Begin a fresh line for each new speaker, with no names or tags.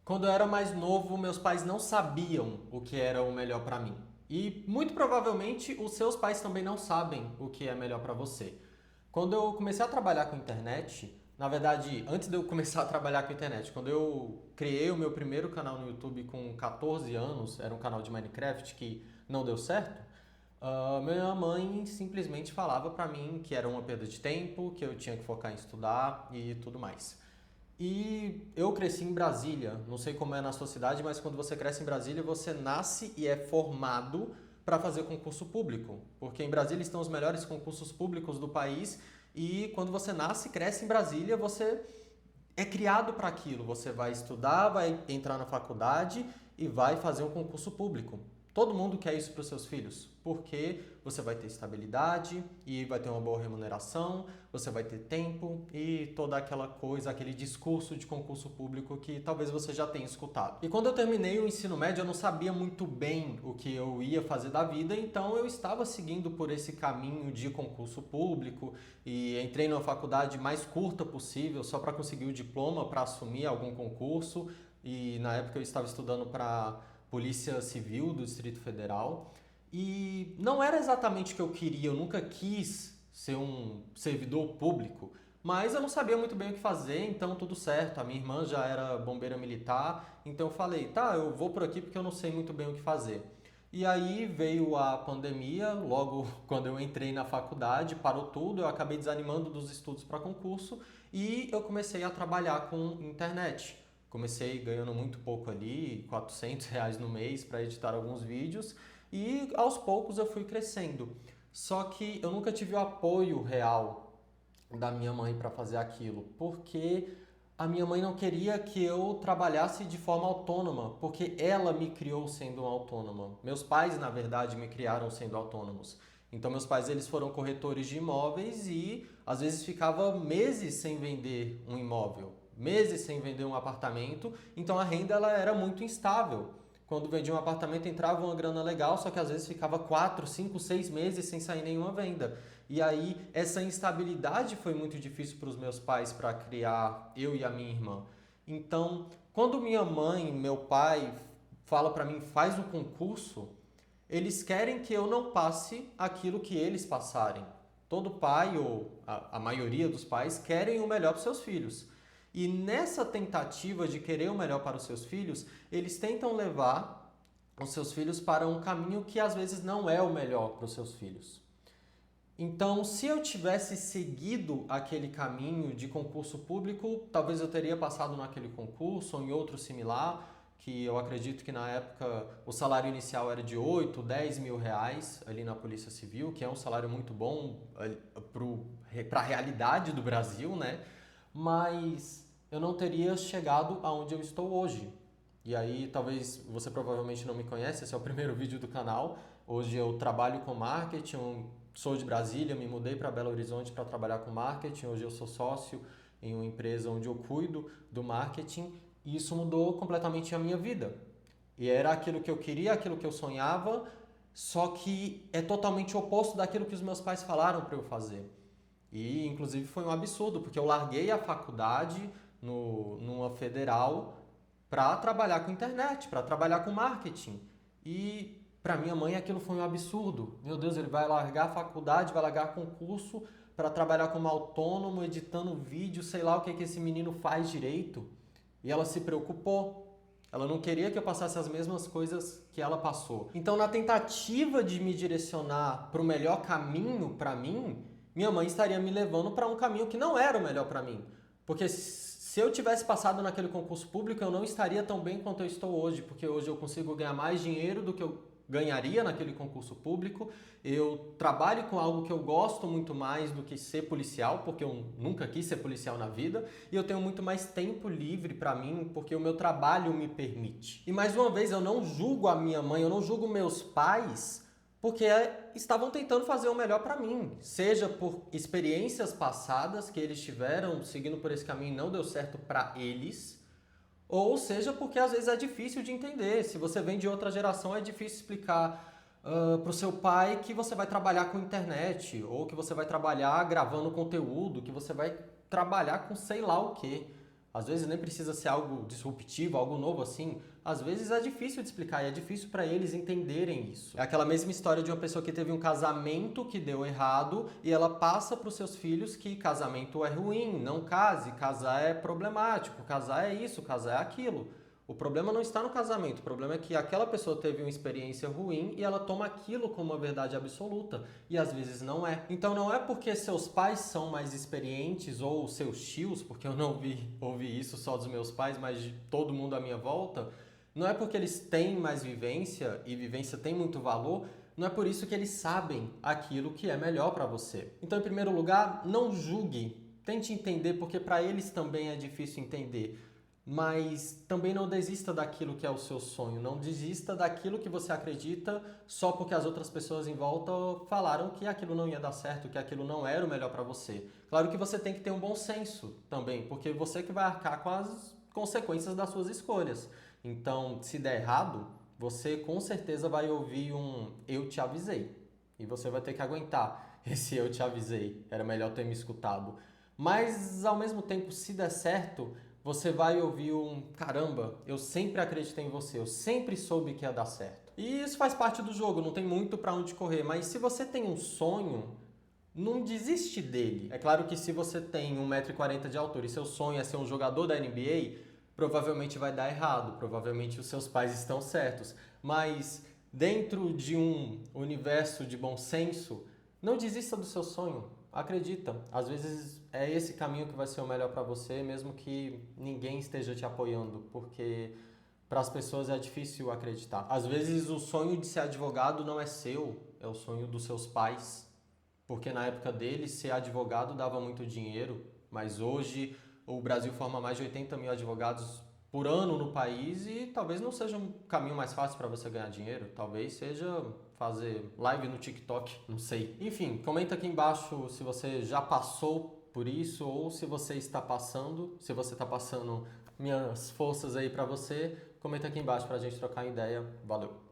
Quando eu era mais novo, meus pais não sabiam o que era o melhor para mim. E muito provavelmente os seus pais também não sabem o que é melhor para você. Quando eu comecei a trabalhar com internet, na verdade, antes de eu começar a trabalhar com internet, quando eu criei o meu primeiro canal no YouTube com 14 anos, era um canal de Minecraft que não deu certo, minha mãe simplesmente falava pra mim que era uma perda de tempo, que eu tinha que focar em estudar e tudo mais. E eu cresci em Brasília, não sei como é na sua cidade, mas quando você cresce em Brasília, você nasce e é formado para fazer concurso público, porque em Brasília estão os melhores concursos públicos do país e quando você nasce e cresce em Brasília, você é criado para aquilo. Você vai estudar, vai entrar na faculdade e vai fazer um concurso público. Todo mundo quer isso para os seus filhos, porque você vai ter estabilidade e vai ter uma boa remuneração, você vai ter tempo e toda aquela coisa, aquele discurso de concurso público que talvez você já tenha escutado. E quando eu terminei o ensino médio, eu não sabia muito bem o que eu ia fazer da vida, então eu estava seguindo por esse caminho de concurso público e entrei numa faculdade mais curta possível, só para conseguir o diploma para assumir algum concurso. E na época eu estava estudando para Polícia Civil do Distrito Federal. E não era exatamente o que eu queria, eu nunca quis ser um servidor público, mas eu não sabia muito bem o que fazer, então tudo certo. A minha irmã já era bombeira militar, então eu falei, tá, eu vou por aqui porque eu não sei muito bem o que fazer. E aí veio a pandemia, logo quando eu entrei na faculdade, parou tudo, eu acabei desanimando dos estudos para concurso e eu comecei a trabalhar com internet. Comecei ganhando muito pouco ali, R$ 400 no mês para editar alguns vídeos e aos poucos eu fui crescendo. Só que eu nunca tive o apoio real da minha mãe para fazer aquilo, porque a minha mãe não queria que eu trabalhasse de forma autônoma, porque ela me criou sendo autônoma. Meus pais, na verdade, me criaram sendo autônomos. Então meus pais eles foram corretores de imóveis e às vezes ficava meses sem vender um imóvel, meses sem vender um apartamento, então a renda ela era muito instável. Quando vendia um apartamento entrava uma grana legal, só que às vezes ficava 4, 5, 6 meses sem sair nenhuma venda. E aí essa instabilidade foi muito difícil para os meus pais para criar eu e a minha irmã. Então, quando minha mãe, meu pai fala para mim faz o concurso, eles querem que eu não passe aquilo que eles passarem. Todo pai, ou a maioria dos pais, querem o melhor para os seus filhos. E nessa tentativa de querer o melhor para os seus filhos, eles tentam levar os seus filhos para um caminho que às vezes não é o melhor para os seus filhos. Então, se eu tivesse seguido aquele caminho de concurso público, talvez eu teria passado naquele concurso ou em outro similar, que eu acredito que na época o salário inicial era de 8, 10 mil reais ali na Polícia Civil, que é um salário muito bom para a realidade do Brasil, né? Mas eu não teria chegado aonde eu estou hoje. E aí, talvez você provavelmente não me conhece, esse é o primeiro vídeo do canal. Hoje eu trabalho com marketing, sou de Brasília, me mudei para Belo Horizonte para trabalhar com marketing. Hoje eu sou sócio em uma empresa onde eu cuido do marketing e isso mudou completamente a minha vida. E era aquilo que eu queria, aquilo que eu sonhava, só que é totalmente oposto daquilo que os meus pais falaram para eu fazer. E inclusive foi um absurdo, porque eu larguei a faculdade numa federal para trabalhar com internet, para trabalhar com marketing. E para minha mãe aquilo foi um absurdo. Meu Deus, ele vai largar a faculdade, vai largar concurso para trabalhar como autônomo, editando vídeo, sei lá o que esse menino faz direito. E ela se preocupou. Ela não queria que eu passasse as mesmas coisas que ela passou. Então, na tentativa de me direcionar para o melhor caminho para mim, minha mãe estaria me levando para um caminho que não era o melhor para mim. Porque se eu tivesse passado naquele concurso público, eu não estaria tão bem quanto eu estou hoje, porque hoje eu consigo ganhar mais dinheiro do que eu ganharia naquele concurso público. Eu trabalho com algo que eu gosto muito mais do que ser policial, porque eu nunca quis ser policial na vida, e eu tenho muito mais tempo livre para mim, porque o meu trabalho me permite. E mais uma vez, eu não julgo a minha mãe, eu não julgo meus pais, porque estavam tentando fazer o melhor para mim, seja por experiências passadas que eles tiveram seguindo por esse caminho e não deu certo para eles, ou seja porque às vezes é difícil de entender. Se você vem de outra geração, é difícil explicar para o seu pai que você vai trabalhar com internet, ou que você vai trabalhar gravando conteúdo, que você vai trabalhar com sei lá o quê. Às vezes nem precisa ser algo disruptivo, algo novo assim. Às vezes é difícil de explicar e é difícil para eles entenderem isso. É aquela mesma história de uma pessoa que teve um casamento que deu errado e ela passa para os seus filhos que casamento é ruim, não case, casar é problemático, casar é isso, casar é aquilo. O problema não está no casamento, o problema é que aquela pessoa teve uma experiência ruim e ela toma aquilo como uma verdade absoluta, e às vezes não é. Então não é porque seus pais são mais experientes ou seus tios, porque eu não ouvi isso só dos meus pais, mas de todo mundo à minha volta, não é porque eles têm mais vivência e vivência tem muito valor, não é por isso que eles sabem aquilo que é melhor para você. Então, em primeiro lugar, não julgue, tente entender, porque para eles também é difícil entender. Mas também não desista daquilo que é o seu sonho, não desista daquilo que você acredita só porque as outras pessoas em volta falaram que aquilo não ia dar certo, que aquilo não era o melhor para você. Claro que você tem que ter um bom senso também, porque você que vai arcar com as consequências das suas escolhas. Então, se der errado, você com certeza vai ouvir um "eu te avisei" e você vai ter que aguentar esse "eu te avisei", era melhor ter me escutado. Mas ao mesmo tempo, se der certo, você vai ouvir um "caramba, eu sempre acreditei em você, eu sempre soube que ia dar certo". E isso faz parte do jogo, não tem muito para onde correr, mas se você tem um sonho, não desiste dele. É claro que se você tem 1,40 m de altura e seu sonho é ser um jogador da NBA, provavelmente vai dar errado, provavelmente os seus pais estão certos, mas dentro de um universo de bom senso, não desista do seu sonho. Acredita, às vezes é esse caminho que vai ser o melhor para você, mesmo que ninguém esteja te apoiando, porque para as pessoas é difícil acreditar. Às vezes o sonho de ser advogado não é seu, é o sonho dos seus pais, porque na época deles ser advogado dava muito dinheiro, mas hoje o Brasil forma mais de 80 mil advogados por ano no país e talvez não seja um caminho mais fácil para você ganhar dinheiro, talvez seja fazer live no TikTok, não sei. Enfim, comenta aqui embaixo se você já passou por isso ou se você está passando, se você está passando minhas forças aí para você, comenta aqui embaixo para a gente trocar ideia. Valeu!